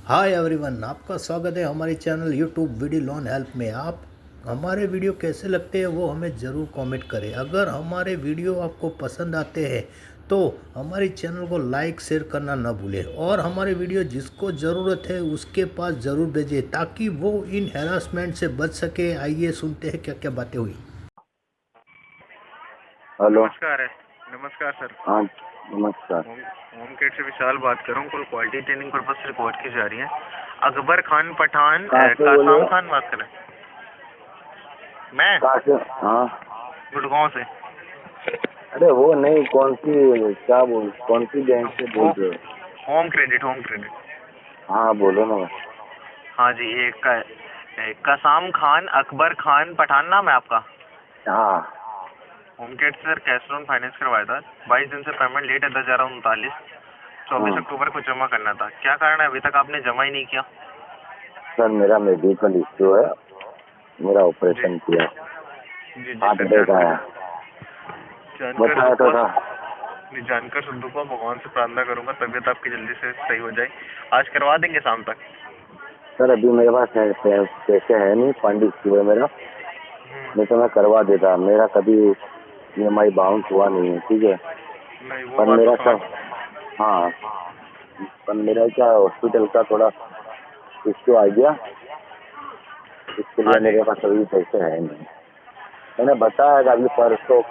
Hi everyone, आपका स्वागत है हमारे channel YouTube video loan help में। आप हमारे वीडियो कैसे लगते हैं वो हमें ज़रूर कमेंट करें। अगर हमारे वीडियो आपको पसंद आते हैं तो हमारे चैनल को लाइक शेयर करना ना भूलें और हमारे वीडियो जिसको ज़रूरत है उसके पास ज़रूर भेजें ताकि वो इन हैरासमेंट से बच सके। आइए सुनते हैं क्या क्या बातें हुई। हेलो। नमस्कार है। नमस्कार सर। हाँ, नमस्कार। होम केट से विशाल बात कर रहा हूँ। कल क्वालिटी ट्रेनिंग पर्पज से रिकॉर्ड की जा रही है। अकबर खान पठान कहाँ से बोल रहे कासाम हो? खान बात कर रहे हैं। मैं कहाँ से? हाँ। गुड़गांव से। अरे वो नहीं, कौन सी बैंक से वो बोल रहे हो? Home credit. हाँ, बोलो ना। हाँ जी, कासाम खान अकबर खान पठान नाम है आपका? हाँ। होम केट से सर कैश लोन फाइनेंस करवाया था। 22 दिन से पेमेंट लेट है। 10,039 24 हाँ अक्टूबर को जमा करना था। क्या कारण है अभी तक आपने जमा ही नहीं किया? सर, मेरा मेडिकल इश्यू है। मेरा जी ऑपरेशन किया, जी जी हार्ट सर। अटैक आया। जानकर बताया दुख तो हुआ। था। जानकर सुन दुख हुआ। भगवान से प्रार्थना करूंगा तबीयत आपकी जल्दी से सही हो जाए। आज करवा देंगे शाम तक। सर अभी मेरे पास पैसे है नहीं, फंड इश्यू है मेरा। नहीं तो मैं करवा देता। मेरा कभी EMI बाउंस हुआ नहीं है, ठीक है। नहीं, वो पर बात तो मेरा समझ। सब, हाँ, पर मेरा क्या हॉस्पिटल का थोड़ा इश्यू आ गया, इसके हाँ लिए जी मेरे पास अभी पैसे है नहीं। मैंने बताया था अभी परसों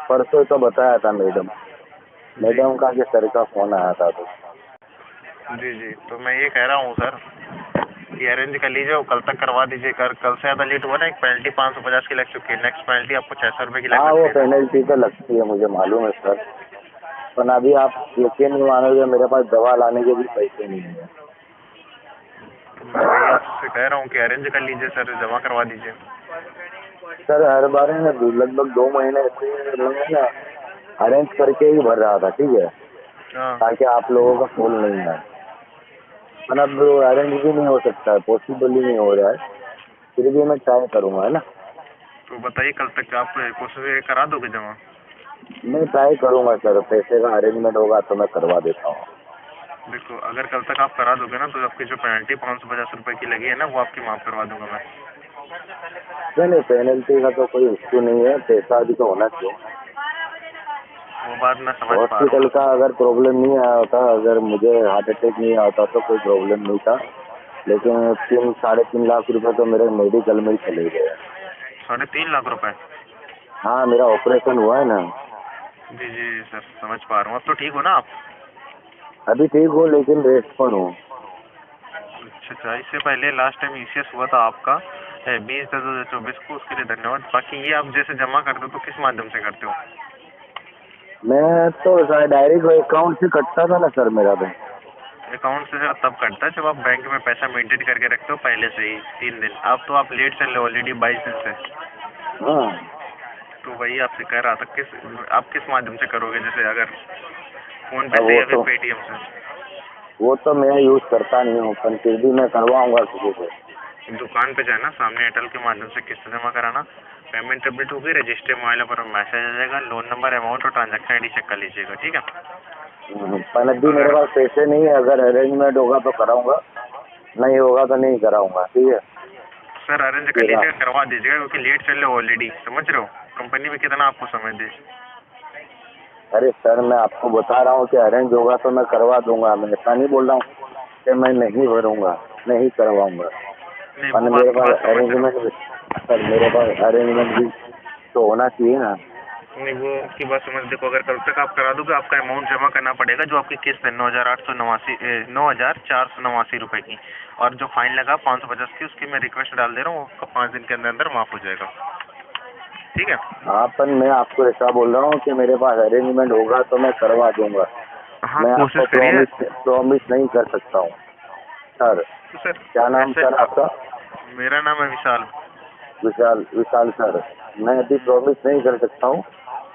परसों तो बताया था जी मैडम का कि सर का फोन आया था तो। जी जी। तो मैं ये कह रहा हूँ सर कि अरेंज कर लीजिए। कल तक करवा दीजिए। कल से ज़्यादा लेट हुआ ना, एक पेनल्टी 550 की लग चुकी है। नेक्स्ट पेनल्टी आपको 600 रुपये की लग हाँ, वो सकती है सर। पेनल्टी तो लगती है, मुझे मालूम है सर। पर अभी आप यकीन नहीं मानोगे, मेरे पास दवा लाने के भी पैसे नहीं है। तो मैं वही आपसे कह रहा हूँ कि अरेंज कर लीजिए सर, जमा करवा दीजिए। सर हर बार है ना, लगभग 2 महीने से मैं ना अरेंज करके ही भर रहा था, ठीक है, हाँ ताकि आप लोगों का फोन नहीं आए। पर अब अरेंज भी नहीं हो सकता है, पॉसिबल ही नहीं हो रहा है। फिर भी मैं ट्राई करूंगा, है ना। तो बताइए कल तक आप कोशिश करा दोगे जमा? मैं ट्राई करूंगा सर, पैसे का अरेंजमेंट होगा तो मैं करवा देता हूँ। देखो, अगर कल तक आप करा दोगे ना तो आपकी जो पेनल्टी 550 रुपये की लगी है ना, वो आपकी माफ़ करवा दूंगा मैं। नहीं नहीं, पेनल्टी का तो कोई इश्यू नहीं है, पैसा भी तो होना चाहिए। वो बात मैं समझ पा रहा हॉस्पिटल हूँ। का अगर प्रॉब्लम नहीं आया होता, अगर मुझे हार्ट अटैक नहीं आता तो कोई प्रॉब्लम नहीं था। लेकिन 3-3.5 लाख रुपए तो मेरे मेडिकल में ही चले गए। 3.5 लाख रुपए? हाँ, मेरा ऑपरेशन हुआ है ना। जी जी सर, समझ पा रहा हूँ। अब तो ठीक हो ना आप? अभी ठीक हूँ लेकिन रेस्ट पर हूँ। अच्छा, इससे पहले लास्ट टाइम ECS हुआ था आपका 20/10/2024 को, उसके लिए धन्यवाद। बाकी ये आप जैसे जमा करते हो तो किस माध्यम से करते हो? मैं तो डायरेक्ट अकाउंट से कटता था ना सर, मेरा बैंक। अकाउंट से सर तब कटता है जब आप बैंक में पैसा मेंटेन करके रखते हो पहले से ही 3 दिन। अब तो आप लेट चल रहे हो ऑलरेडी 22 दिन से। हाँ, तो वही आपसे कह रहा था, आप किस माध्यम से करोगे? जैसे अगर फोन पे अब से या फिर पेटीएम से? वो तो मैं यूज करता नहीं हूँ, पर फिर भी मैं करवाऊंगा किसी से। दुकान पे जाना, सामने एयरटेल के माध्यम से किस्त जमा कराना। पेमेंट सबमिट होगी, रजिस्टर मोबाइल पर मैसेज आ जाएगा। लोन नंबर, अमाउंट और ट्रांजैक्शन ID चेक कर लीजिएगा, ठीक है? पर अभी मेरे अगर पास पैसे नहीं है, अगर अरेंजमेंट होगा तो कराऊंगा, नहीं होगा तो नहीं कराऊंगा, ठीक है। सर अरेंज कर फिर लीजिएगा, करवा दीजिएगा, क्योंकि लेट चल रहे हो ऑलरेडी, समझ रहे हो? कंपनी भी कितना आपको समय दे। अरे सर, मैं आपको बता रहा हूँ कि अरेंज होगा तो मैं करवा दूंगा। मैं ऐसा नहीं बोल रहा हूँ कि मैं नहीं भरूंगा, नहीं करवाऊंगा। नहीं, पर वो मेरे आपकी पास बात समझ रहा अरेंजमेंट भी, हूँ। सर मेरे पास अरेंजमेंट भी तो होना चाहिए ना। नहीं, वो आपकी बात समझ। देखो, अगर कल तक आप करा दोगे, आपका अमाउंट जमा करना पड़ेगा जो आपकी किस्त है 9,489 रुपये की। और जो फाइन लगा 550 की, उसकी मैं रिक्वेस्ट डाल दे रहा हूँ, आपका 5 दिन के अंदर अंदर माफ़ हो जाएगा, ठीक है? हाँ, पर मैं आपको ऐसा बोल रहा हूँ कि मेरे पास अरेंजमेंट होगा तो मैं करवा दूंगा। हाँ, मैं आपको कोशिश करिए। प्रॉमिस नहीं कर सकता हूँ सर। तो सर क्या नाम ऐसे सर आपका? मेरा नाम है विशाल। विशाल, विशाल सर। मैं अभी प्रॉमिस नहीं कर सकता हूँ,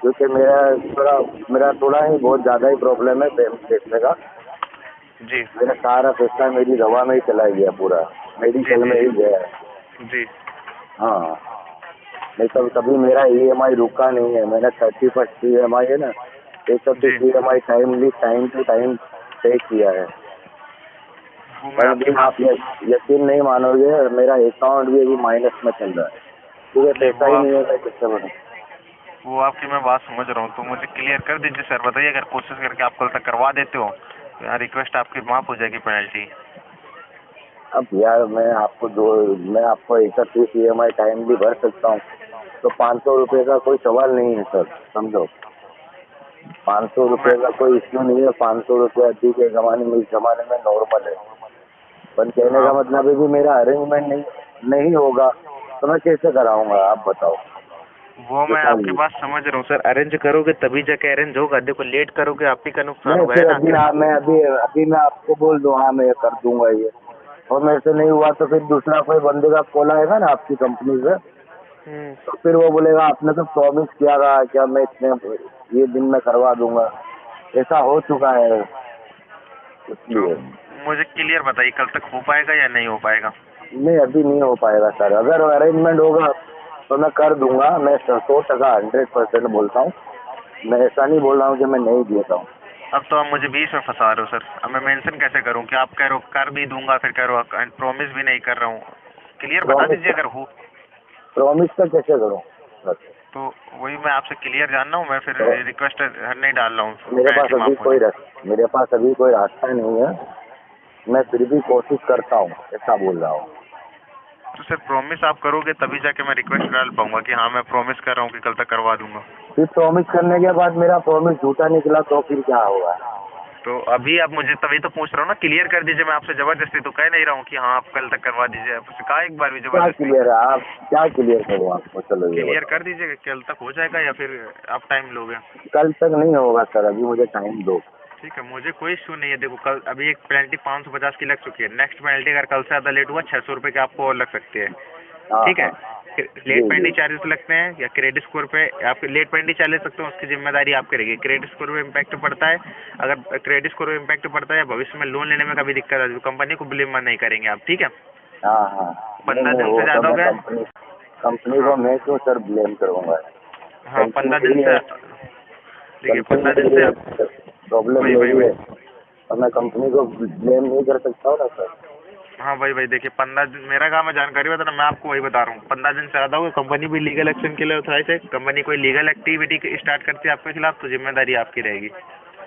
क्योंकि मेरा थोड़ा ही बहुत ज़्यादा ही प्रॉब्लम है पैसे का। जी मेरा सारा पैसा मेरी दवा में ही चला गया, पूरा जी मेडिकल जी में ही गया है। जी। हाँ, नहीं तो कभी मेरा EMI रुका नहीं है। मेरा 31st EMI है ना, 31 जी EMI टाइम टू टाइम पे किया है। वो मैं पर आपकी अभी आप यकीन नहीं मानोगे, मेरा अकाउंट भी अभी माइनस में चल रहा है। ठीक है, नहीं, पैसा ही नहीं है, मैं किससे भरूं? वो आपकी मैं बात समझ रहा हूँ, तो मुझे क्लियर कर दीजिए सर। बताइए, अगर कोशिश करके आप कल तक करवा देते हो तो यहाँ रिक्वेस्ट आपकी माफ़ हो जाएगी पेनल्टी। अब यार मैं आपको 31 EMI टाइमली भर सकता हूँ, तो 500 रुपये का कोई सवाल नहीं है सर, समझो। 500 मैं रुपये का कोई इश्यू नहीं है। 500 रुपये अभी के जमाने में, इस जमाने में नॉर्मल है। पर कहने हाँ, का मतलब है कि मेरा अरेंजमेंट नहीं होगा तो मैं कैसे कराऊंगा, आप बताओ। वो मैं आपकी बताइए। बात समझ रहा हूँ सर। अरेंज करोगे तभी जाके अरेंज होगा। देखो, लेट करोगे आप ही का नुकसान नहीं होगा, है फिर ना। अभी मैं आपको बोल दूँ हाँ मैं कर दूंगा ये, और मेरे से नहीं हुआ तो फिर दूसरा कोई बंदे का कॉल आएगा ना आपकी कंपनी से, हम्म, तो फिर वो बोलेगा आपने तो प्रॉमिस किया था क्या मैं इतने ये दिन में करवा दूंगा। ऐसा हो चुका है, तो इसलिए। मुझे क्लियर बताइए, कल तक हो पाएगा या नहीं हो पाएगा। नहीं अभी नहीं हो पाएगा सर, अगर अरेंजमेंट होगा तो मैं कर दूंगा। मैं 100% 100% बोलता हूँ। मैं ऐसा नहीं बोल रहा हूँ कि मैं नहीं देता हूँ। अब तो आप मुझे बीच में फंसा रहे हो सर। अब मैं मेंशन कैसे करूं कि आप कह रहे हो कर भी दूंगा, फिर कह रहे हो प्रॉमिस भी नहीं कर रहा हूँ। क्लियर बता प्रॉमिस दीजिए अगर हो। प्रॉमिस का कैसे करूँ सर? तो वही मैं आपसे क्लियर जानना हूँ। मैं फिर तो रिक्वेस्ट नहीं डाल रहा हूँ, मेरे पास पेनल्टी अभी माफ होने। मेरे पास अभी कोई रास्ता नहीं है। मैं फिर भी कोशिश करता हूँ, ऐसा बोल रहा हूँ। तो सर प्रॉमिस आप करोगे तभी जाके मैं रिक्वेस्ट डाल पाऊंगा कि हाँ मैं प्रॉमिस कर रहा हूँ कि कल तक करवा दूंगा। फिर प्रॉमिस करने के बाद मेरा प्रॉमिस झूठा निकला तो फिर क्या होगा? तो अभी आप मुझे तभी तो पूछ रहा हूँ ना, क्लियर कर दीजिए। मैं आपसे जबरदस्ती तो कह नहीं रहा हूँ कि हाँ आप कल तक करवा दीजिए। आपसे कहा एक बार भी क्या जबरदस्ती। क्लियर है? आप क्या क्लियर करूँ आपको? चलो ये क्लियर बताओ। कर दीजिए कि कल तक हो जाएगा या फिर आप टाइम लोगे। कल तक नहीं होगा सर, अभी मुझे टाइम दो। ठीक है, मुझे कोई इशू नहीं है। देखो, कल अभी एक पेनल्टी 550 की लग चुकी है। नेक्स्ट पेनल्टी अगर कल से ज़्यादा लेट हुआ 600 रुपये की आपको और लग सकती है। हाँ ठीक है। हाँ। लेट जी पेनल्टी जी। चार्जेस लगते हैं या क्रेडिट स्कोर पे आप लेट पेनल्टी चार्ज सकते हो, उसकी जिम्मेदारी आपकी रहेगी। क्रेडिट स्कोर पे इम्पैक्ट पड़ता है। अगर क्रेडिट स्कोर पे इम्पैक्ट पड़ता है या भविष्य में लोन लेने में कभी दिक्कत आती है तो कंपनी को ब्लेम नहीं करेंगे आप। ठीक है। हाँ हाँ। नहीं 15 नहीं, दिन से वो तो ज़्यादा हो मैं गया। कंपनी हाँ को मैं क्यों सर ब्लेम करूँगा? हाँ, गलती 15 दिन मेरी से। है। देखिए, गलती 15 दिन मेरी से है, आप। प्रॉब्लम वही वही मेरी वही है, और मैं कंपनी को ब्लेम नहीं कर सकता हूँ ना सर। हाँ भाई भाई, देखिए 15 दिन मेरा काम है जानकारी बताना। मैं आपको वही बता रहा हूँ, 15 दिन से ज़्यादा होगा कंपनी भी लीगल एक्शन के लिए ऑथराइज है। कंपनी कोई लीगल एक्टिविटी स्टार्ट करती है आपके खिलाफ तो जिम्मेदारी आपकी रहेगी।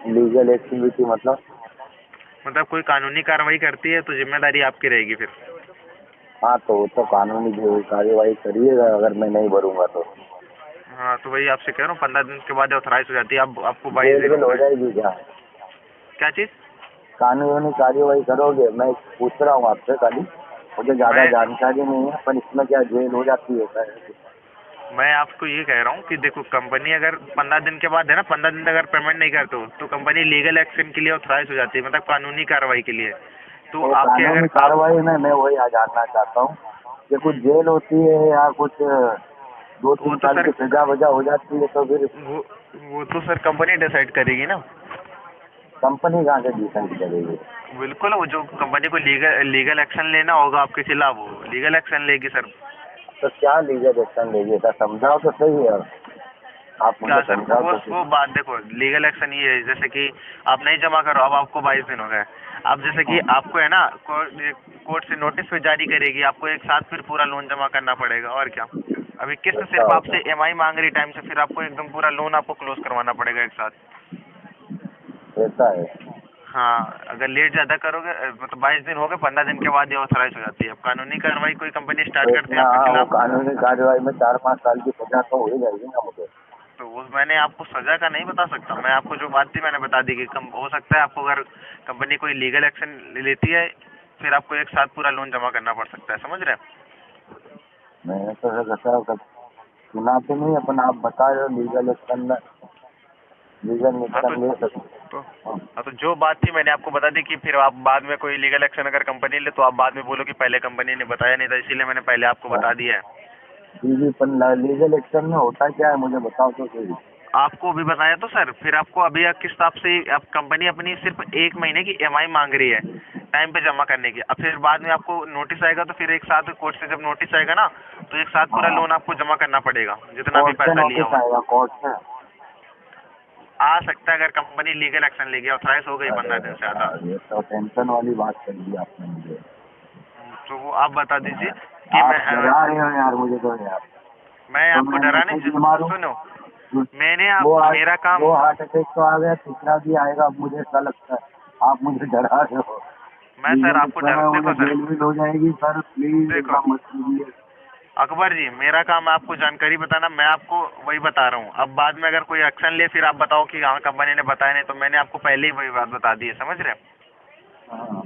लीगल एक्टिविटी मतलब? मतलब कोई कानूनी कार्रवाई करती है तो जिम्मेदारी आपकी रहेगी फिर। हाँ तो वो तो कानूनी जो कार्यवाही करिएगा अगर मैं नहीं भरूंगा तो। हाँ, तो वही आपसे कह रहा हूँ, 15 दिन के बाद ऑथराइज हो जाती है। अब आपको 22 जेल दिन वेल हो हो गए। जाएगी क्या? क्या चीज़? कानूनी कार्यवाही करोगे? मैं पूछ रहा हूँ आपसे खाली, मुझे ज्यादा मैं जानकारी नहीं है, पर इसमें क्या जेल हो जाती है सर? मैं आपको ये कह रहा हूँ कि देखो, कंपनी अगर 15 दिन के बाद है ना, 15 दिन तक अगर पेमेंट नहीं करते हो तो कंपनी लीगल एक्शन के लिए ऑथराइज हो जाती है, मतलब कानूनी कार्रवाई के लिए। तो तो आपके कानूनी अगर आप। कार्रवाई में मैं वही जानना चाहता हूँ कि कुछ हम्म, जेल होती है या कुछ दो वो तीन तो साल सर की सजा वजा हो जाती है, तो फिर वो वो तो सर कंपनी डिसाइड करेगी ना। कंपनी कहाँ से डिसाइड करेगी? बिल्कुल, वो जो कंपनी को लीगल लीगल एक्शन लेना होगा आपके खिलाफ वो लीगल एक्शन लेगी सर। तो क्या लीगल एक्शन लेगी? ऐसा समझाओ तो सही है, आप मुझे क्या सर, समझाओ वो तो सही। वो बात देखो, लीगल एक्शन ये है जैसे कि आप नहीं जमा करो, अब आपको 22 दिन हो गए। अब जैसे कि आपको है ना कोर्ट से नोटिस भी जारी करेगी, आपको एक साथ फिर पूरा लोन जमा करना पड़ेगा और क्या। अभी किस्त ऐसा सिर्फ होता आपसे EMI मांग रही टाइम से, फिर आपको एकदम पूरा लोन आपको क्लोज करवाना पड़ेगा एक साथ। है, ऐसा है। हाँ, अगर लेट ज़्यादा करोगे मतलब 22 दिन हो गए, 15 दिन के बाद ये ऑथराइज हो जाती है। अब कानूनी कार्रवाई कोई कंपनी स्टार्ट तो करती है इसमें आपके हाँ, वो खिलाफ। कानूनी कार्यवाही में 4-5 साल की सजा तो हो ही जाएगी ना मुझे। तो वो मैंने आपको सज़ा का नहीं बता सकता। मैं आपको जो बात थी मैंने बता दी कि कम हो सकता है आपको, अगर कंपनी कोई लीगल एक्शन लेती है फिर आपको एक साथ पूरा लोन जमा करना पड़ सकता है, समझ रहे हैं। मैंने तो सर ऐसा कब सुना तो नहीं, अपन आप बता रहे हो लीगल एक्शन में लीगल हाँ एक्शन ले सकते। तो हाँ हाँ, तो जो बात थी मैंने आपको बता दी कि फिर आप बाद में कोई लीगल एक्शन अगर कंपनी ले तो आप बाद में बोलो कि पहले कंपनी ने बताया नहीं था, इसीलिए मैंने पहले आपको बता दिया है। जी जी, पर लीगल एक्शन में होता क्या है मुझे बताओ तो सही। आपको भी बताया तो सर, फिर आपको अभी किस्त आपसे अब कंपनी अपनी सिर्फ 1 महीने की EMI मांग रही है टाइम पे जमा करने की। अब फिर बाद में आपको नोटिस आएगा तो फिर एक साथ कोर्ट से जब नोटिस आएगा ना तो एक साथ पूरा हाँ, लोन आपको जमा करना पड़ेगा जितना भी कोर्ट से पैसा लिया नोटिस हुआ है। आएगा? कोर्ट से? आ सकता है अगर कंपनी लीगल एक्शन लेगी, ऑथराइज हो गई 15 दिन से ज़्यादा। ये तो टेंशन वाली बात कर दी आपने मुझे। तो वो आप बता दीजिए कि आप मैं डरा रहे हो यार मुझे तो यार। मैं तो आपको मैं डराने मैसेज मारूं? सुनो, मैंने वो मेरा काम वो हार्ट अटैक तो आ गया, तीसरा भी आएगा, अब मुझे ऐसा लगता है आप मुझे डरा रहे हो। मैं सर आपको समय देखो मुझे सर, जेल वेल हो जाएगी सर, प्लीज देखो ऐसा मत कीजिए। अकबर जी, मेरा काम है आपको जानकारी बताना, मैं आपको वही बता रहा हूँ। अब बाद में अगर कोई एक्शन ले फिर आप बताओ कि हाँ कंपनी ने बताया नहीं, तो मैंने आपको पहले ही वही बात बता दी है, समझ रहे हैं? हाँ।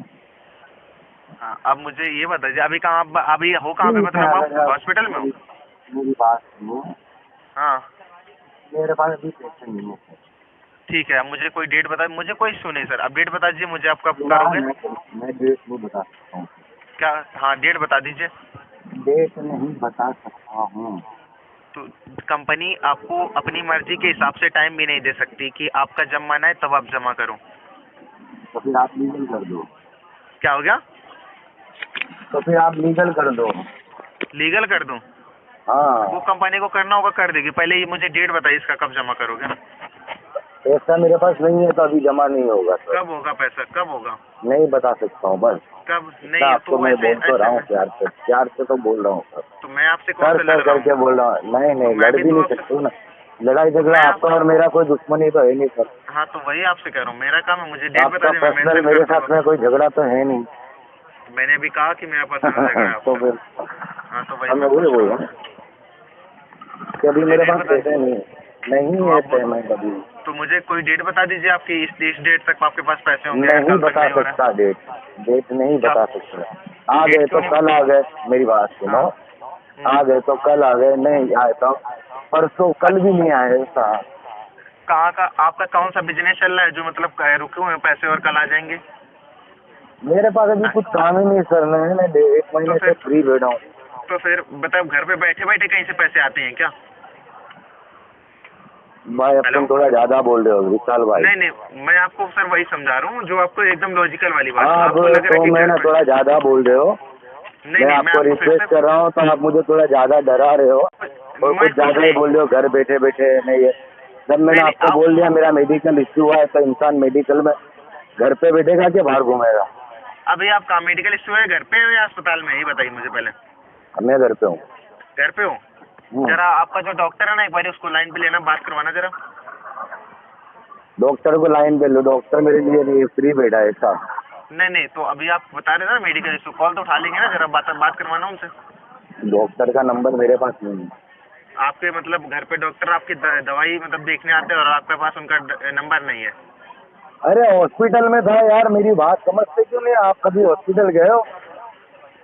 हाँ, अब मुझे ये बताइए अभी अभी हो कहाँ पे, ठीक है, मतलब आप अगर आप हॉस्पिटल में हो? मेरी बात सुनो, हाँ मेरे पास अभी पैसे नहीं है सर। ठीक है, अब मुझे कोई डेट बता, मुझे कोई इशू नहीं सर, अब डेट बता दीजिए मुझे, आप कब ना करोगे? मैं डेट नहीं बता सकता हूँ। क्या? हाँ डेट बता दीजिए। डेट नहीं बता सकता हूँ। तो कंपनी आपको अपनी मर्जी के हिसाब से टाइम भी नहीं दे सकती कि आपका जब मन आए तब आप जमा करो। तो फिर आप लीगल कर दो। क्या हो गया? तो फिर आप लीगल कर दो। लीगल कर दूं? हाँ। वो कंपनी को करना होगा, कर देगी। पहले ये मुझे डेट बताइए इसका, कब जमा करोगे? पैसा मेरे पास नहीं है तो अभी जमा नहीं होगा सर। कब होगा पैसा, कब होगा? नहीं बता सकता हूँ बस। कब इतना नहीं? आपको तो मैं ऐसे बोल तो रहा हूँ, ऐसे प्यार से तो बोल रहा हूँ सर। तो मैं आपसे कौन सर सा सर लड़ रहा करके हूँ? बोल रहा हूँ। नहीं तो नहीं, मैं लड़ भी भी तो नहीं आपसे, सकते ना। लड़ाई तो झगड़ा मैं आपका और मेरा कोई दुश्मनी तो है नहीं सर। हाँ तो वही आपसे कह रहा हूँ, मेरा काम है, मुझे डेट बता आपका दीजिए, मैं पर्सनल मेंशन मेरे कर साथ दूंगा। में कोई झगड़ा तो है नहीं। मैंने भी कहा कि मेरा पर्सनल झगड़ा है तो आपसे। फिर हाँ तो वही हमें मैं वही पूछ रहा बोल हूँ। रहा हूँ कि अभी मुझे मेरे डेट पास बता पैसे नहीं है। नहीं तो है आप पेमेंट अभी। तो मुझे कोई डेट बता दीजिए आपकी, इस डेट तक आपके पास पैसे होंगे, या नहीं कल तक बता नहीं हो रहा सकता है? डेट। डेट नहीं क्या बता सकता। आ गए डेट क्यों तो नहीं? कल आ गए, मेरी बात सुनो। हाँ। आ गए तो कल आ गए, नहीं आए तो परसों, कल भी नहीं आए ऐसा। कहाँ का आपका कौन सा बिजनेस चल रहा है जो मतलब रुके हुए हैं पैसे और कल आ जाएंगे? मेरे पास अभी कुछ काम ही नहीं सर, मैं 1 तो महीने से फिर फ्री बैठा हूँ। तो फिर बताओ, घर पे बैठे बैठे कहीं से पैसे आते हैं क्या? भाई अब हेलो? तुम थोड़ा ज्यादा बोल रहे हो विशाल भाई। नहीं नहीं, मैं आपको सर वही समझा रहा हूँ जो आपको एकदम लॉजिकल वाली बात, हाँ अब आपको लग रहा है तो कि मैं घर ना पे। थोड़ा ज्यादा बोल रहे हो। नहीं मैं नहीं, मैं आपको आपको फिर रिक्वेस्ट से कर रहा हूँ तो आप मुझे थोड़ा ज्यादा डरा रहे हो और मैं कुछ कुछ ज्यादा ही नहीं। बोल रहे हो घर बैठे बैठे नहीं है। जब मैंने नहीं नहीं, आपको बोल दिया मेरा मेडिकल इश्यू हुआ है तो इंसान मेडिकल में घर पे बैठेगा कि बाहर घूमेगा? अभी आप कहाँ मेडिकल स्टोर है, घर पे हो या अस्पताल में, ये बताइए मुझे पहले। मैं घर पे हूँ। घर पे हो? जरा आपका जो डॉक्टर है ना, एक बार उसको लाइन पे लेना, बात करवाना जरा। डॉक्टर को लाइन पे लो, डॉक्टर मेरे लिए नहीं फ्री बैठा है साहब। नहीं नहीं, तो अभी आप बता रहे थे ना मेडिकल स्टोर, कॉल तो उठा लेंगे ना, जरा बात करवाना उनसे। डॉक्टर का नंबर मेरे पास नहीं है। आपके मतलब घर पे डॉक्टर आपकी दवाई मतलब देखने आते हैं और आपके पास उनका नंबर नहीं है? अरे हॉस्पिटल में था यार, मेरी बात समझते क्यों नहीं? आप कभी हॉस्पिटल गए हो?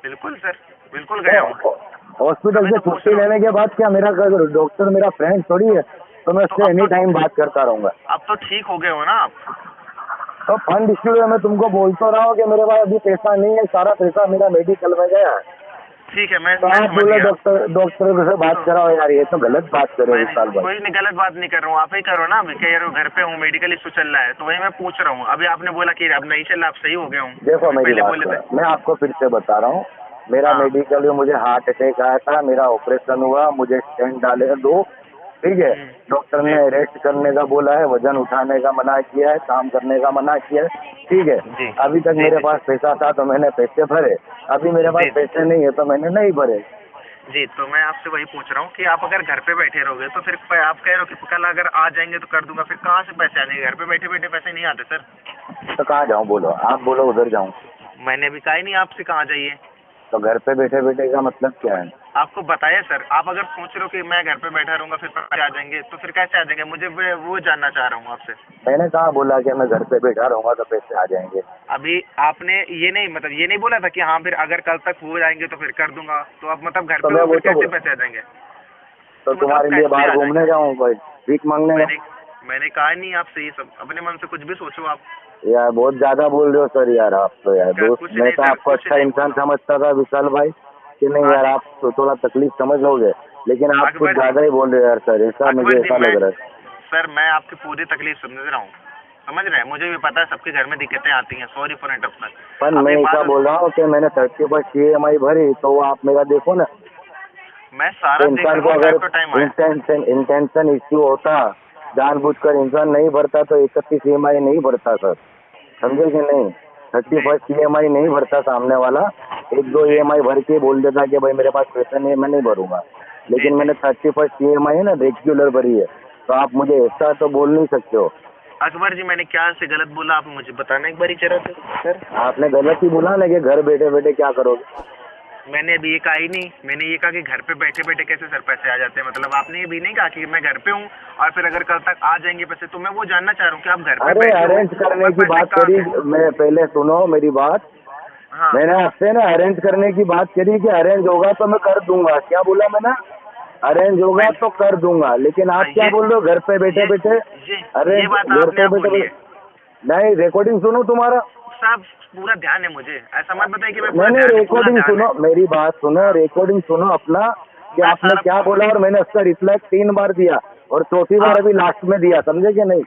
बिल्कुल सर, बिल्कुल गया हूँ। हॉस्पिटल तभी से तो पूछ छुट्टी रहा हूँ। लेने के बाद क्या मेरा डॉक्टर मेरा फ्रेंड थोड़ी है, तो मैं तो उससे एनी टाइम बात करता रहूंगा। अब तो ठीक हो गए हो ना आप? तो फंड इश्यू है, मैं तुमको बोल तो रहा हूँ कि मेरे पास अभी पैसा नहीं है, सारा पैसा मेरा मेडिकल में गया है। ठीक है, मैं तो आप समझ बोलो गया। डॉक्टर से बात कराओ यार, ये तो गलत बात कर रहे हो मैं विशाल भाई। कोई नहीं, गलत बात नहीं कर रहा हूँ, आप ही करो ना। अभी कह रहे हो घर पे हूँ, मेडिकल इशू चल रहा है, तो वही मैं पूछ रहा हूँ। अभी आपने बोला कि अब नहीं चल रहा, आप सही हो गए हूँ, देखो मेरी पहले बात बोले थे। मैं आपको फिर से बता रहा हूँ, मेरा हाँ। मेडिकल में मुझे हार्ट अटैक आया था, मेरा ऑपरेशन हुआ, मुझे स्टेंट डाले 2। ठीक है, डॉक्टर जी ने रेस्ट करने का बोला है, वजन उठाने का मना किया है, काम करने का मना किया है। ठीक है, जी अभी तक जी मेरे जी पास पैसा था तो मैंने पैसे भरे, अभी मेरे पास जी पैसे नहीं है तो मैंने नहीं भरे। जी, तो मैं आपसे वही पूछ रहा हूँ कि आप अगर घर पे बैठे रहोगे तो फिर आप कह रहे हो कि कल अगर आ जाएंगे तो कर दूंगा, फिर कहाँ से पैसे आएंगे? घर पे बैठे बैठे पैसे नहीं आते सर। तो कहाँ जाऊँ बोलो, आप बोलो उधर जाऊँ? मैंने भी कहा ही नहीं आपसे कहाँ जाइए। तो घर पे बैठे बैठे का मतलब क्या है? आपको बताया सर, आप अगर सोच रहे हो कि मैं घर पे बैठा रहूंगा फिर पैसे आ जाएंगे, तो फिर कैसे आ जाएंगे? मुझे वो जानना चाह रहा हूँ आपसे। मैंने कहाँ बोला कि मैं घर पे बैठा रहूंगा तो पैसे आ जाएंगे? अभी आपने ये नहीं मतलब ये नहीं बोला था कि हाँ फिर अगर कल तक हो जाएंगे तो फिर कर दूंगा, तो आप मतलब घर तो पे मैं हो वो फिर कैसे तो पैसे आ जाएंगे? तो मतलब तुम्हारे लिए कैसे बाहर आ घूमने जाएंगे? जाऊँ भाई, भीख मांगने? मैंने कहा नहीं आपसे ये सब, अपने मन से कुछ भी सोचो आप। यार बहुत ज्यादा बोल रहे हो सर यार, आप तो यार दोस्त, कुछ मैं नहीं तो सर, आपको कुछ अच्छा नहीं बोल इंसान रहा हूँ। समझता था विशाल भाई कि नहीं हाँ यार, जी आप तो थोड़ा तकलीफ समझ लोगे, लेकिन आप कुछ अकबर ज्यादा ही बोल रहे हो यार सर, ऐसा मुझे अकबर जी, ऐसा लग रहा है। सर मैं आपकी पूरी तकलीफ समझ रहा हूँ, समझ रहे हैं, मुझे भी पता है सबके घर में दिक्कतें आती हैं, सॉरी फॉर इंटरप्शन। पर अब मैं एक ऐसा बात, बोल रहा हूँ कि मैंने 30% EMI भरी, तो वो आप मेरा देखो ना। मैं तो सारा देख इंसान लूंगा, को टाइम अगर टू टाइम आए। इंटेंशन इश्यू होता जानबूझकर इंसान नहीं भरता तो 31 EMI नहीं भरता सर, समझे कि नहीं। 31 EMI नहीं भरता सामने वाला, 1-2 EMI भर के बोल देता कि भाई मेरे पास पैसा नहीं है, मैं नहीं भरूंगा। लेकिन मैंने 31 EMI है ना रेगुलर भरी है, तो आप मुझे ऐसा तो बोल नहीं सकते हो। अकबर जी मैंने क्या से गलत बोला आप मुझे बताना एक बार जरा सर। आपने गलत ही बोला ना कि घर बैठे बैठे क्या करोगे। मैंने अभी ये कहा ही नहीं, मैंने ये कहा कि घर पे बैठे बैठे कैसे सर पैसे आ जाते हैं, मतलब आपने ये भी नहीं कहा कि मैं घर पे हूँ और फिर अगर कल तक आ जाएंगे पैसे, तो मैं वो जानना चाह रहा हूँ कि आप घर पे अरे बैठे हो, अरेंज करने और की पैसे बात कहाँ करी, से? मैं पहले सुनो मेरी बात। हाँ मैंने आपसे ना अरेंज करने की बात करी कि अरेंज होगा तो मैं कर दूंगा, क्या बोला मैंने, अरेंज होगा तो कर दूंगा। लेकिन आप क्या बोल रहे हो घर पे बैठे बैठे ये बात घर आपने पे आप बैठे बोली है नहीं, रिकॉर्डिंग सुनो तुम्हारा। सब पूरा ध्यान है मुझे, ऐसा मत बताइए कि मैं नहीं पूरा नहीं, ध्यान है, पूरा रिकॉर्डिंग ध्यान सुनो, है। मेरी बात सुनो, हाँ। रिकॉर्डिंग सुनो अपना कि मैं आपने सारा क्या बोला, और मैंने उसका रिप्लाई 3 बार दिया और चौथी बार आप- अभी लास्ट में दिया, समझे कि नहीं।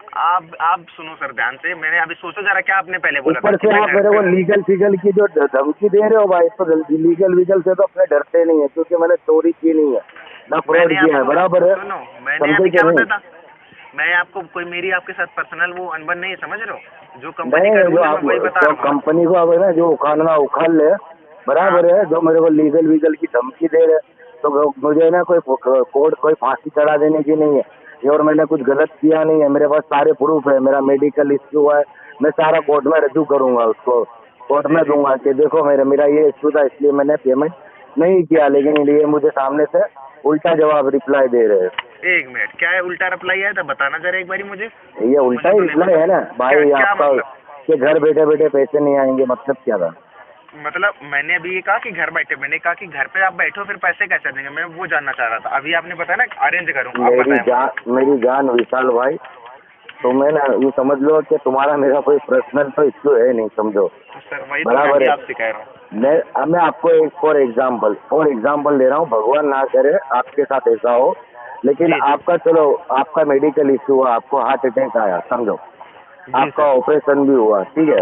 आप सुनो सर ध्यान से, मैंने अभी सोचो जरा क्या आपने पहले बोला था ऊपर कि से मैं आप घर मेरे पे को हूँ। लीगल फिगल की जो धमकी दे रहे हो भाई, तो लीगल विगल से तो अपने डरते नहीं है, क्योंकि मैंने चोरी की नहीं है ना फ्रॉड मैंने किया है, आपको बराबर है, सुनो, मैंने समझे अभी कि क्या नहीं। बताया था, मैं आपको कोई मेरी आपके साथ पर्सनल वो अनबन नहीं है, समझ रहे हो, जो कंपनी नहीं का जो रूल है आप मैं वही बता तो रहा हूँ। कंपनी को अब है ना जो उखाड़ना उखाड़ ले, बराबर है। जो मेरे को लीगल वीगल की धमकी दे रहे, तो मुझे ना कोई कोर्ट कोई फांसी चढ़ा देने की नहीं है ये, और मैंने कुछ गलत किया नहीं है, मेरे पास सारे प्रूफ है, मेरा मेडिकल इश्यू है, मैं सारा कोर्ट में रजू करूंगा, उसको कोर्ट में दूंगा कि देखो मेरा ये इश्यू था इसलिए मैंने पेमेंट नहीं किया। लेकिन ये मुझे सामने से उल्टा जवाब रिप्लाई दे रहे हैं। एक मिनट, क्या है उल्टा रिप्लाई आया था, बताना जरा एक बारी मुझे। ये उल्टा ही मुझे तो नहीं रिप्लाई है ना पता। भाई क्या आपका, मतलब? कि घर बैठे बैठे पैसे नहीं आएंगे, मतलब क्या था। मतलब मैंने अभी ये कहा कि घर बैठे, मैंने कहा कि घर पे आप बैठो फिर पैसे कैसे देंगे, मैं वो जानना चाह रहा था। अभी आपने बताया ना अरेंज करूंगा, आप बताया मेरी जान विशाल भाई, तो मैं ना ये समझ लो कि तुम्हारा मेरा कोई पर्सनल तो इश्यू है नहीं, समझो, सर। वही तो मैं बराबर भी है। आपसे कह रहा हूँ। मैं आपको एक फॉर एग्जाम्पल दे रहा हूँ, भगवान ना करे आपके साथ ऐसा हो, लेकिन जी, जी। आपका चलो आपका मेडिकल इश्यू हुआ, आपको हार्ट अटैक आया, समझो, जी आपका सर। ऑपरेशन भी हुआ, ठीक है,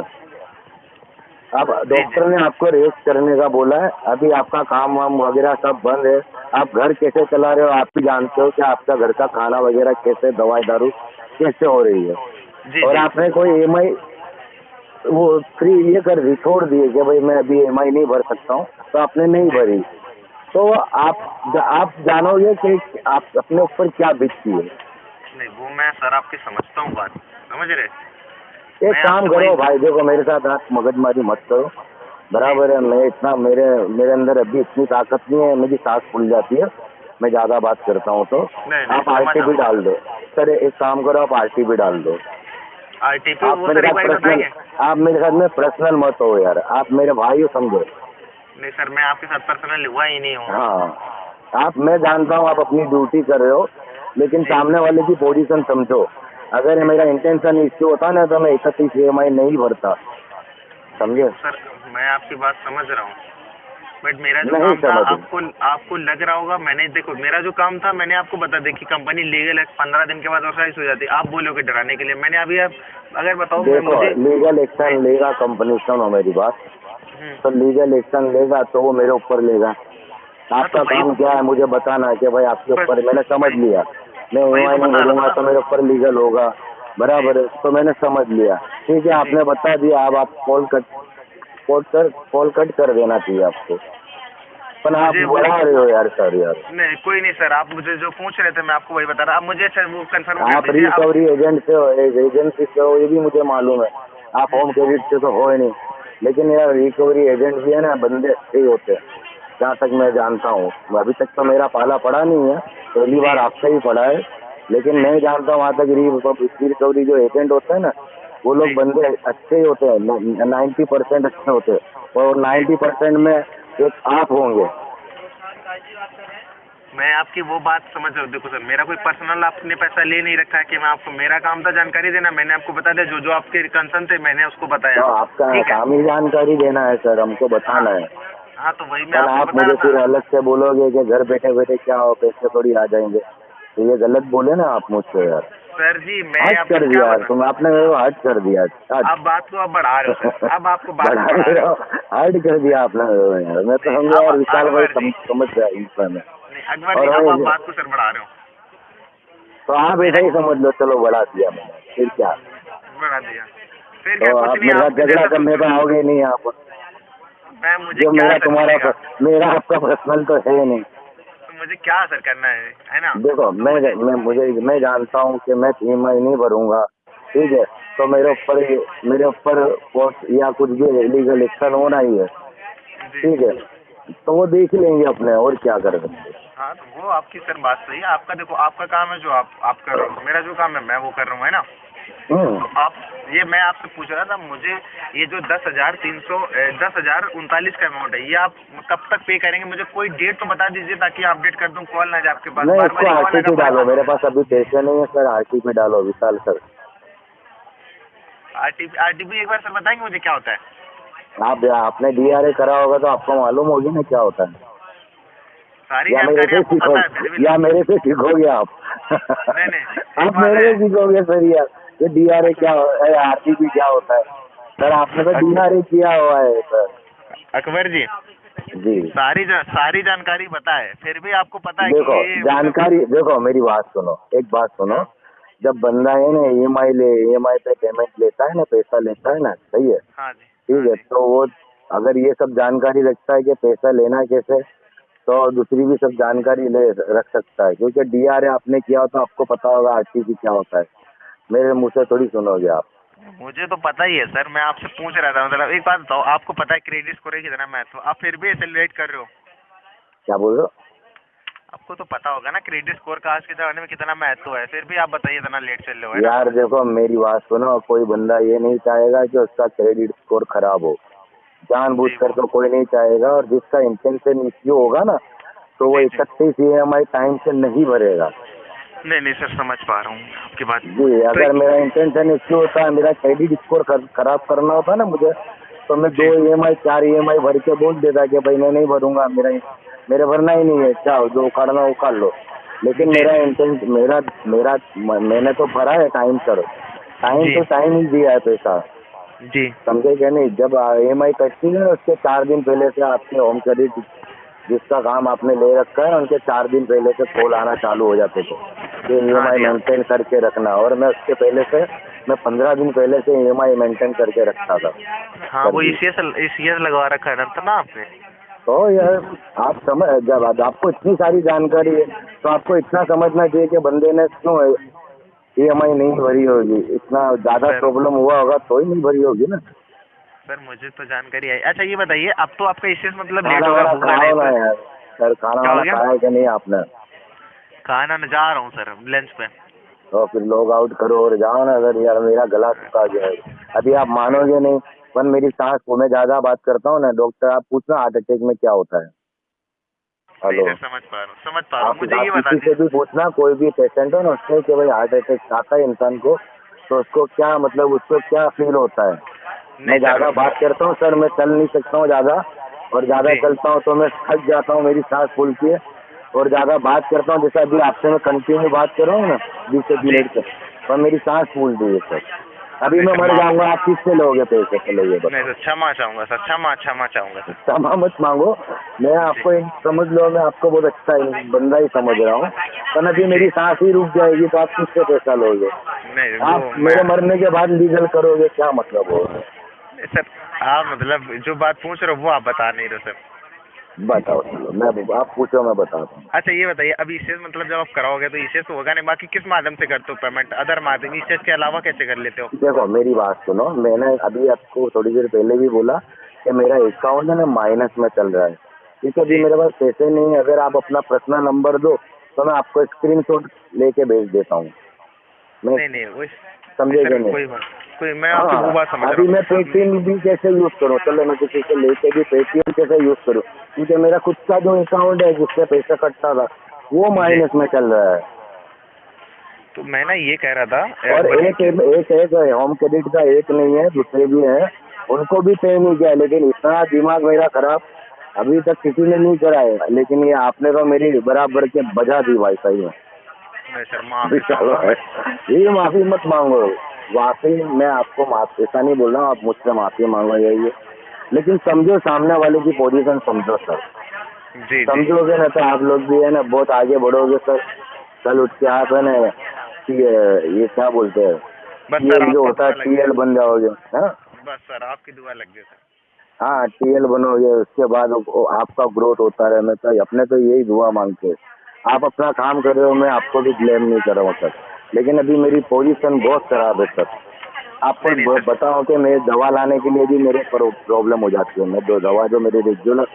अब जी, डॉक्टर जी। ने आपको रेस्ट करने का बोला है, अभी आपका काम वाम वगैरह सब बंद है, आप घर कैसे चला रहे हो आप भी जानते हो कि आपका घर का खाना वगैरह कैसे, दवाई दारू कैसे हो रही है, जी, और जी। आपने कोई EMI वो फ्री ये कर दी, छोड़ दिए कि भाई मैं अभी EMI नहीं भर सकता हूँ, तो आपने नहीं जी। भरी, तो आप जानोगे कि आप अपने ऊपर क्या बीतती है। नहीं वो मैं सर आपकी समझता हूँ बात, समझ रहे। एक मैं काम आपसे करो वही भाई, देखो मेरे साथ आप मगजमारी मत करो, जी। बराबर है। मैं इतना मेरे अंदर अभी इतनी ताकत नहीं है, मेरी सांस फूल जाती है मैं ज्यादा बात करता हूँ, तो नहीं, नहीं आप समझ RTP रहा डाल दो सर, एक काम करो आप RTP डाल दो। हूँ। RTP आप वो मेरे सर एक साथ बार पर्सनल, बताएंगे? आप मेरे साथ में पर्सनल मत हो यार, आप मेरे भाई हो, समझो। नहीं सर, मैं आपके साथ पर्सनल हुआ ही नहीं हूँ। हाँ मैं जानता हूँ आप अपनी ड्यूटी कर रहे हो, लेकिन जी। सामने वाले की पोजीशन समझो। अगर मेरा इंटेंशन इश्यू होता ना तो मैं 31 EMI नहीं भरता, समझे। सर मैं आपकी बात समझ रहा हूँ, बट मेरा जो नहीं काम था, समझ, आपको लग रहा होगा, मैंने देखो मेरा जो काम था मैंने आपको बता दी कि कंपनी लीगल है, 15 दिन के बाद ऑथराइज हो जाती है। आप बोलोगे डराने के लिए, मैंने अभी अगर बताओ मैं देखो मुझे लीगल एक्शन लेगा कंपनी, सुनो मेरी बात, हम्म। तो लीगल एक्शन लेगा तो वो मेरे ऊपर लेगा। हाँ तो आपका वही काम क्या है मुझे बताना कि भाई आपके बस ऊपर, मैंने समझ वही लिया, मैं वही EMI तो नहीं बता रहा था भरूंगा ना। तो मेरे ऊपर लीगल होगा, बराबर है, तो मैंने समझ लिया, ठीक है, जी। आपने बता दिया, अब आप कॉल कट कर देना चाहिए आपको, पर आप मुझे वो बढ़ा रहे हो यार सर यार। नहीं कोई नहीं सर, आप मुझे जो पूछ रहे थे मैं आपको वही बता रहा। आप मुझे सर वो कंफर्म कर आप दीजिए आप। रिकवरी एजेंट से हो, एजेंसी से हो, ये भी मुझे मालूम है, आप होम क्रेडिट से तो हो ही नहीं, लेकिन यार रिकवरी एजेंट भी है ना, बंदे अच्छे ही होते हैं, जहाँ तक मैं जानता हूँ। अभी तक तो मेरा पाला पड़ा नहीं है, पहली जी। बार आपसे ही पड़ा है, लेकिन जी। मैं जानता हूँ वहाँ तक रिकवरी जो एजेंट होते हैं ना, वो लोग जी। बंदे अच्छे ही होते हैं, 90% अच्छे होते हैं, और जी। 90% में एक आप होंगे। मैं आपकी वो बात समझ रहा हूँ। देखो सर, मेरा कोई पर्सनल आपने पैसा ले नहीं रखा है कि मैं आपको, मेरा काम था जानकारी देना, मैंने आपको बता दिया जो जो आपके कंसर्न थे मैंने उसको बताया, तो आपका ठीक है। काम ही जानकारी देना है सर, हमको हाँ बताना है, हाँ, तो वही मैं पर आपको आप बता मुझे रहा फिर था। अलग से बोलोगे कि घर बैठे बैठे क्या हो, पैसे थोड़ी आ जाएंगे, तो ये गलत बोले ना आप मुझसे यार। सर जी मैं हट आपको कर क्या दिया यार, बता, तुम आपने मेरे को हट कर दिया, हट आप बात को अब बढ़ा रहे हो सर, अब आपको बात बढ़ा को बढ़ा रहे रहे हो, हो। हट कर दिया आपने मेरे को यार, मैं तो नहीं समझा अब यार विशाल भाई अकबर जी, समझ जाए इंसान है। नहीं अकबर जी, और अब मैं आप बात को सर बढ़ा रहे हो। तो आप ऐसा ही समझ लो, चलो बढ़ा दिया मैंने, फिर क्या? बढ़ा दिया फिर क्या? तो कुछ आप नहीं, मेरे आप साथ झगड़ा जैसा करने सोचो। तो आओगे नहीं आप। मैं मुझे जो क्या मेरा असर तुम्हारा मिलेगा? मेरा आपका पर्सनल तो है नहीं। तो मुझे क्या असर करना है ना? देखो तो मुझे मैं जानता हूँ कि मैं EMI नहीं भरूंगा, ठीक है, तो मेरे ऊपर कोर्ट या कुछ भी लीगल एक्शन होना ही है, जी। ठीक है, तो वो देख लेंगे अपने, और क्या कर सकते। हाँ, तो वो आपकी सर बात सही है। आपका देखो, आपका काम है जो आप कर रहे हो, मेरा जो काम है मैं वो कर रहा हूँ, है ना? तो आप, ये मैं आपसे पूछ रहा था, मुझे ये जो 10,39 का अमाउंट है, ये आप कब तक पे करेंगे? मुझे कोई डेट तो बता दीजिए ताकि अपडेट कर दूं, कॉल ना जाए आपके पास, नहीं, बार बार इसको ही कॉल RT आएगा, पे डालो, परेशान हो मेरे गए। पास अभी पैसे नहीं है सर, RT पे डालो विशाल सर। आरटीपी एक बार सर बताएंगे मुझे क्या होता है? आपने DRA करा होगा तो आपको मालूम होगी ना क्या होता है, सारी या मेरे जानकारी से आपको पता है फिर भी या मेरे से सीखोगे आप। नहीं नहीं, एक आप बात मेरे है। से सीखोगे सर यार, ये DRA क्या है, RTP क्या होता है सर, आपने तो DRA किया हुआ है सर। अकबर जी, जी सारी जानकारी पता है, फिर भी आपको पता है कि देखो, ये मतलब। जानकारी देखो, मेरी बात सुनो, एक बात सुनो, हाँ जब बंदा है ना EMI पे पेमेंट लेता है ना, पैसा लेता है ना, सही है, हाँ जी, ठीक हाँ है, जी। तो वो अगर ये सब जानकारी रखता है कि पैसा लेना कैसे, तो दूसरी भी सब जानकारी ले रख सकता है, क्योंकि DRA आपने किया हो तो आपको पता होगा RTP क्या होता है, मेरे मुंह से थोड़ी सुनोगे आप। मुझे तो पता ही है सर, मैं आपसे पूछ रहा था। मतलब एक बात बताओ, आपको पता है क्रेडिट स्कोर है कितना महत्व, आप फिर भी ऐसे लेट कर रहे हो? क्या बोल रहे हो? आपको तो पता होगा ना क्रेडिट स्कोर का आज के जमाने में कितना महत्व है, फिर भी आप बताइए इतना लेट चल रहे हो, है ना? यार देखो, मेरी बात सुनो, कोई बंदा ये नहीं चाहेगा कि उसका क्रेडिट स्कोर खराब हो, जानबूझ जी कर वो। तो कोई नहीं चाहेगा, और जिसका इंटेंशन इश्यू होगा ना, तो वो जी जी। 31 EMI टाइम से नहीं भरेगा। नहीं नहीं सर, समझ पा रहा हूँ आपकी बात। जी, तो अगर मेरा इंटेंशन इश्यू होता है, मेरा क्रेडिट स्कोर खराब करना होता ना मुझे, तो मैं जी 2 EMI 4 EMI भर के बोल देता कि भाई मैं नहीं भरूंगा, मेरे भरना ही नहीं है, जाओ जो उखाड़ना उखाड़ लो। लेकिन जी मेरा जी इंटेंस मेरा मेरा मैंने तो भरा है टाइम सर, टाइम जी टू टाइम ही दिया है पैसा, जी समझे क्या नहीं? जब EMI कटती है उसके 4 दिन पहले से आपके होम क्रेडिट जिसका काम आपने ले रखा है, उनके 4 दिन पहले से कॉल आना चालू हो जाते थे कि हाँ EMI जी हाँ। मेंटेन करके रखना, और मैं उसके पहले से, मैं 15 दिन पहले से EMI मेंटेन करके रखता था हाँ, सर वो जी। ECS लगवा रखा है था ना आपने? तो यार, आप समझ, जब आपको इतनी सारी जानकारी है तो आपको इतना समझना चाहिए कि बंदे ने क्यों EMI नहीं भरी होगी, इतना ज्यादा सर प्रॉब्लम हुआ होगा तो ही नहीं भरी होगी ना। सर मुझे तो जानकारी आई। अच्छा ये बताइए, अब तो आपका ECS मतलब लेट खाना हो गया वाना होगा नहीं खाओ ना तो? यार सर, खाना क्या हो वाना गया? खाया कि नहीं आपने? खाना मैं जा रहा हूँ सर लंच पे। तो फिर लॉग आउट करो और जाओ ना सर, यार मेरा गला सुखा गया है। अभी आप मानोगे नहीं, पर मेरी सांस को मैं ज्यादा बात करता हूँ ना, डॉक्टर आप पूछना हार्ट अटैक में क्या होता है। नहीं हेलो, सर, समझ पा रहा हूँ, मुझे ये आप बता किसी से भी दीजिए। पूछना, कोई भी पेशेंट हो ना, उससे कि भाई हार्ट अटैक आता है इंसान को, तो उसको क्या मतलब, उसको क्या फील होता है। नहीं मैं सर। ज्यादा बात करता हूँ सर, मैं चल नहीं सकता हूँ ज्यादा, और ज्यादा जी चलता हूँ तो मैं थक जाता हूँ, मेरी सांस फूलती है, और ज्यादा बात करता हूँ, जैसे अभी आपसे मैं कंटिन्यू बात कर रहा हूँ ना 20 से 20 जी। मिनट से, पर मेरी सांस फूल रही है सर। अभी नहीं मैं सर, मर माफ। जाऊंगा, आप किससे लोगे पैसे, चलो ये नहीं बताओ। सर, क्षमा चाहूंगा सर, क्षमा चाहूंगा सर। क्षमा मत मांगो, मैं जी आपको समझ लो, मैं आपको बहुत अच्छा बंदा ही समझ रहा हूँ, पर अभी जी। मेरी सांस ही रुक जाएगी तो आप किससे पैसा लोगे? नहीं आप वो मैं। मेरे मरने के बाद लीगल करोगे, क्या मतलब होगा? नहीं सर, आप मतलब जो बात पूछ रहे हो वो आप बता नहीं रहे सर। बताओ, चलो आप पूछो, मैं बताता हूँ। अच्छा ये बताइए, अब ECS मतलब जब आप कराओगे तो ECS तो होगा नहीं, बाकी किस माध्यम से करते हो पेमेंट? अदर माध्यम ECS के अलावा कैसे कर लेते हो? देखो मेरी बात सुनो, मैंने अभी आपको थोड़ी देर पहले भी बोला कि मेरा अकाउंट है ना माइनस में चल रहा है, क्योंकि अभी जी। मेरे पास पैसे नहीं है। अगर आप अपना पर्सनल नंबर दो तो मैं आपको स्क्रीनशॉट लेके भेज देता हूँ, मैं, नहीं नहीं वो नहीं समझे सर, कि नहीं? कोई मैं आपकी वो हाँ, बात समझ अभी रहा मैं हूँ। पेटीएम भी कैसे यूज करूँ, चलो मैं किसी से लेके भी पेटीएम कैसे यूज करूँ, क्योंकि मेरा खुद का जो अकाउंट है जिससे पैसा कटता था वो जी। माइनस में चल रहा है। तो मैं ना ये कह रहा था और अकबर जी एक की। एक एक होम क्रेडिट का एक नहीं है, दूसरे भी हैं, उनको भी पे नहीं किया, लेकिन इतना दिमाग मेरा खराब, अभी तक किसी ने नहीं कराया, लेकिन ये आपने तो मेरी बराबर के बजा दी वाईफाई में। नहीं सर, माफी चलो, चाहूंगा मैं। ये माफी मत मांगो, वाकई मैं आपको ऐसा नहीं बोल रहा हूँ आप मुझसे माफी मांगो, यही, लेकिन समझो सामने वाले की पोजीशन, समझो सर, जी जी। समझोगे ना तो आप लोग भी है ना बहुत आगे बढ़ोगे सर। कल उठ के आप है ना ये क्या बोलते हैं, बस सर टीएल जो आपकी होता है दुआ लग टीएल बन जाओगे। हाँ बस सर आपकी दुआ लग गई सर। हाँ, टीएल बनोगे, उसके बाद आपका ग्रोथ होता रहे। मैं तो अपने तो यही दुआ मांगते हैं। आप अपना काम कर रहे हो, मैं आपको भी ब्लेम नहीं कर रहा हूँ सर, लेकिन अभी मेरी पोजीशन बहुत खराब है सर। आपको नहीं सर। बताऊं कि मैं दवा लाने के लिए भी मेरे प्रॉब्लम हो जाती है। मैं दवा जो मेरे रेगुलर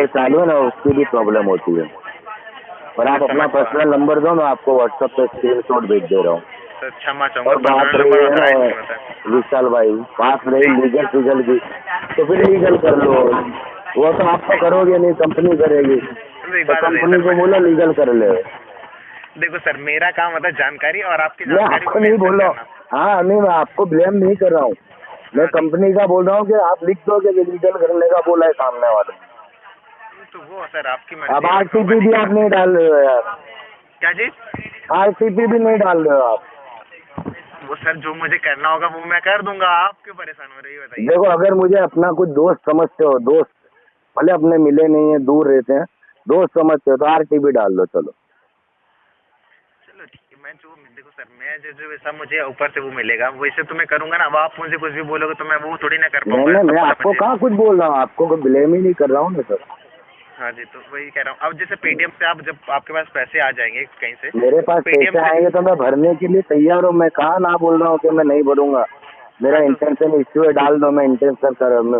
चालू है ना, उसकी भी प्रॉब्लम होती है। और मैं आप अपना समझ पा रहा पर्सनल नंबर दो, मैं आपको व्हाट्सएप पे स्क्रीनशॉट भेज दे रहा हूँ। सर, क्षमा चाहूंगा, और बात पर्सनल रही नंबर है ऑथराइज नहीं ना होता है। विशाल भाई, बात रही जी लीगल फिगल की, तो फिर लीगल कर लो। वो तो आप तो करोगे नहीं, कंपनी करेगी, सही तो बात है कंपनी सर। को बोलो लीगल कर ले। देखो सर, मेरा काम होता है जानकारी, और आपकी मैं जानकारी को आपको नहीं मेंशन बोल रहा हूँ, करना। हाँ नहीं, मैं आपको ब्लेम नहीं कर रहा हूँ। मैं हाँ जी, कंपनी का बोल रहा हूँ कि आप लिख दो कि लीगल करने का बोला है सामने वाले ने। तो वो सर आपकी अब मर्जी है, मैं कहूँगा आरसीपी नहीं भी कि आप मैं। नहीं डाल रहे हो यार, क्या चीज? आरसीपी भी नहीं डाल रहे हो आप। वो सर जो मुझे करना होगा वो मैं कर दूंगा, आप क्यों परेशान हो रही है बताइए। देखो, अगर मुझे अपना कुछ दोस्त समझते हो, दोस्त भले अपने मिले नहीं है, दूर रहते हैं, दोस्त समझते हो, तो आरटीपी डाल दो। चलो चलो ठीक है, मैं जो देखो सर, मैं जो वैसा मुझे ऊपर से वो मिलेगा वैसे तो मैं करूंगा ना। अब आप मुझे कुछ भी बोलोगे तो मैं वो थोड़ी ना कर पाऊंगा, मैं सब आपको मुझे। कहाँ कुछ बोल रहा हूँ, आपको कोई ब्लेम ही नहीं कर रहा हूँ ना सर। हाँ जी, तो वही कह रहा हूँ। अब जैसे पेटीएम से आप, जब आपके पास पैसे आ जाएंगे कहीं से, मेरे पास पेटीएम पैसे से। आएंगे तो मैं भरने के लिए तैयार हूँ। मैं कहाँ ना बोल रहा हूँ कि मैं नहीं भरूंगा। मेरा हाँ तो इंटेंशन इश्यू है, डाल दो। मैं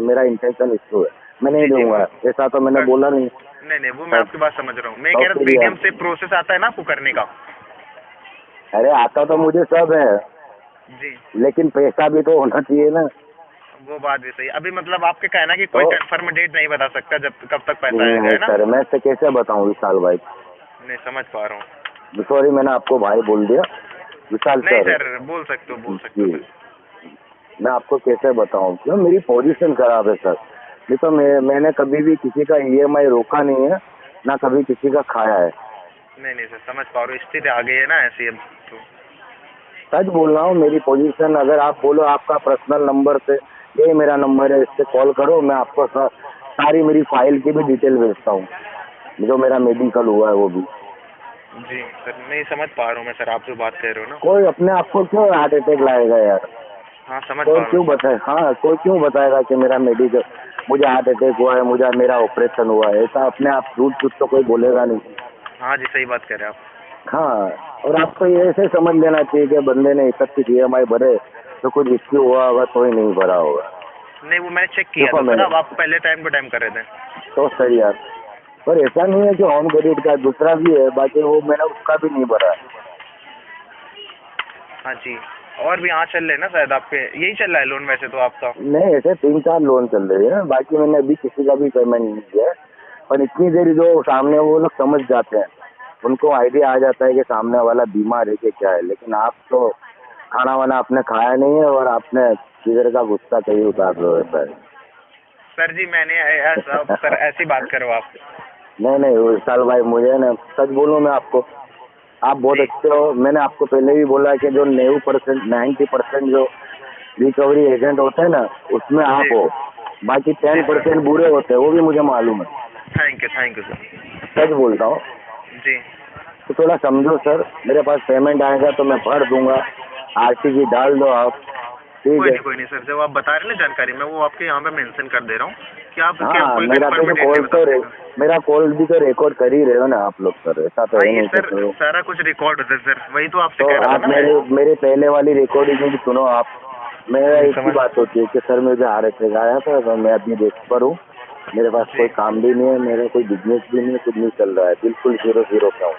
मेरा इंटेंशन इश्यू है, मैं नहीं जी जी, दूंगा, ऐसा तो मैंने बोला नहीं। नहीं नहीं, वो मैं और आपकी बात समझ रहा हूँ। मैं कह और रहा हूँ फिर पेटीएम यार, से प्रोसेस आता है ना आपको करने का। अरे आता तो मुझे सब है, जी, लेकिन पैसा भी तो होना चाहिए ना। वो बात भी सही। अभी मतलब आपके कहना कि कोई तो कंफर्म डेट नहीं बता सकता जब कब तक पैसा आएगा, है ना? सर, मैं से कैसे बताऊँ विशाल भाई, नहीं समझ पा रहा हूँ। सॉरी मैंने आपको भाई बोल दिया, विशाल नहीं सर। सर, बोल सकते हो, बोल सकते हो जी, सर। मैं आपको कैसे बताऊं, क्यों मेरी पोजीशन खराब है सर। नहीं तो मैंने कभी भी किसी का ईएमआई रोका नहीं है, ना कभी किसी का खाया है। नहीं नहीं सर, समझ पा रहा हूँ, स्थिति आ गई है ना ऐसी अब तो। सच बोल रहा हूँ, मेरी पोजीशन, अगर आप बोलो आपका पर्सनल नंबर से, ये मेरा नंबर है, इससे कॉल करो, मैं आपको सारी मेरी फाइल की भी डिटेल भेजता हूँ, जो मेरा मेडिकल हुआ है वो भी। जी सर, नहीं समझ पा रहा हूँ मैं सर, आप जो बात कह रहे हो ना। कोई अपने आप को क्यों हार्ट अटैक लाएगा यार? हाँ समझ कोई पा रहा क्यों हूँ। बताए, हाँ कोई क्यों बताएगा कि मेरा मेडिकल, मुझे हार्ट अटैक हुआ है, मेरा ऑपरेशन हुआ है, ऐसा अपने आप झूठ झूठ तो कोई बोलेगा नहीं। हाँ जी, सही बात कह रहे हैं आप। हाँ, और आपको ये ऐसे समझ लेना चाहिए कि बंदे ने 31 ईएमआई भरे, तो कुछ इश्यू हुआ होगा तो ही नहीं भरा होगा। नहीं वो मैंने चेक किया देखो था सर, अब आप पहले टाइम टू टाइम कर रहे थे। तो सही यार, पर ऐसा नहीं है कि होम क्रेडिट का दूसरा भी है, बाकी वो मैंने उसका भी नहीं भरा। हाँ जी, और भी यहाँ चल रहे हैं ना शायद आपके, यही चल रहा है लोन वैसे तो आपका। नहीं, ऐसे 3-4 लोन चल रहे हैं, बाकी मैंने अभी किसी का भी पेमेंट नहीं किया है। पर इतनी देर जो सामने वो लोग समझ जाते हैं, उनको आइडिया आ जाता है कि सामने वाला बीमार है कि क्या है। लेकिन आप तो खाना वाना आपने खाया नहीं है, और आपने किधर का गुस्सा कहीं उतार लो ऐसा है। सर जी मैंने ऐसा सर, ऐसी बात करो आप। नहीं विशाल भाई, मुझे ना सच बोलूं मैं आपको, आप बहुत जी अच्छे हो। मैंने आपको पहले भी बोला कि जो 90% जो रिकवरी एजेंट होते हैं ना, उसमें आप जी हो। बाकी जी सर, 10% बुरे होते हैं, वो भी मुझे मालूम है। Thank you sir. सच बोलता हूँ, जी, तो थोड़ा समझो सर। मेरे पास पेमेंट आएगा तो मैं भर दूंगा, आरटीजी डाल दो आप, ठीक है? कोई नहीं सर, जब आप बता रहे हैं ना जानकारी, मैं वो आपके यहाँ पे मेंशन कर दे रहा हूँ कि आप क्या हाँ, कोई मेरा कंफर्म तो डेट नहीं कॉल बता तो सकता। मेरा कॉल भी तो रिकॉर्ड कर ही रहे हो ना आप लोग सर, ऐसा तो हाँ है ये नहीं सर, कि सारा कुछ रिकॉर्ड होता है सर, वही तो आपसे तो कह रहा था आप ना मैं। मेरे पहले वाली रिकॉर्डिंग भी सुनो आप। मेरा एक ही समझ। बात होती है कि सर मुझे हार्ट अटैक आया था, तो मैं अभी रेस्ट पर हूँ, मेरे पास जी कोई काम भी नहीं है, मेरा कोई बिजनेस भी नहीं है, कुछ नहीं चल रहा है, बिल्कुल 0-0 पे हूँ।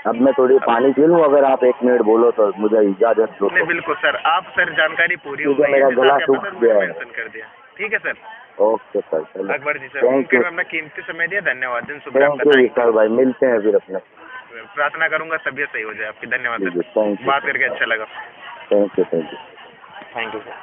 अब मैं थोड़ी पानी पी लूँ, अगर आप 1 मिनट बोलो तो मुझे इजाजत दो नहीं तो। बिल्कुल सर, आप सर जानकारी पूरी हो ठीक है, गई है मेरा जैसा गला आपके सूख पास गया मैंने है। मेंशन कर दिया। ठीक है सर। ओके सर, चलो अकबर जी सर, थैंक उनके यू, लिए अपना कीमती समय दिया, धन्यवाद। दिन शुभ थैंक आपका, यू थैंक विशाल भाई, मिलते हैं फिर अपने। यू। प्रार्थना करूंगा तबीयत सही हो जाए आपकी। धन्यवाद जी सर, जी, थैंक यू बात करके अच्छा लगा। Thank you. Thank you sir.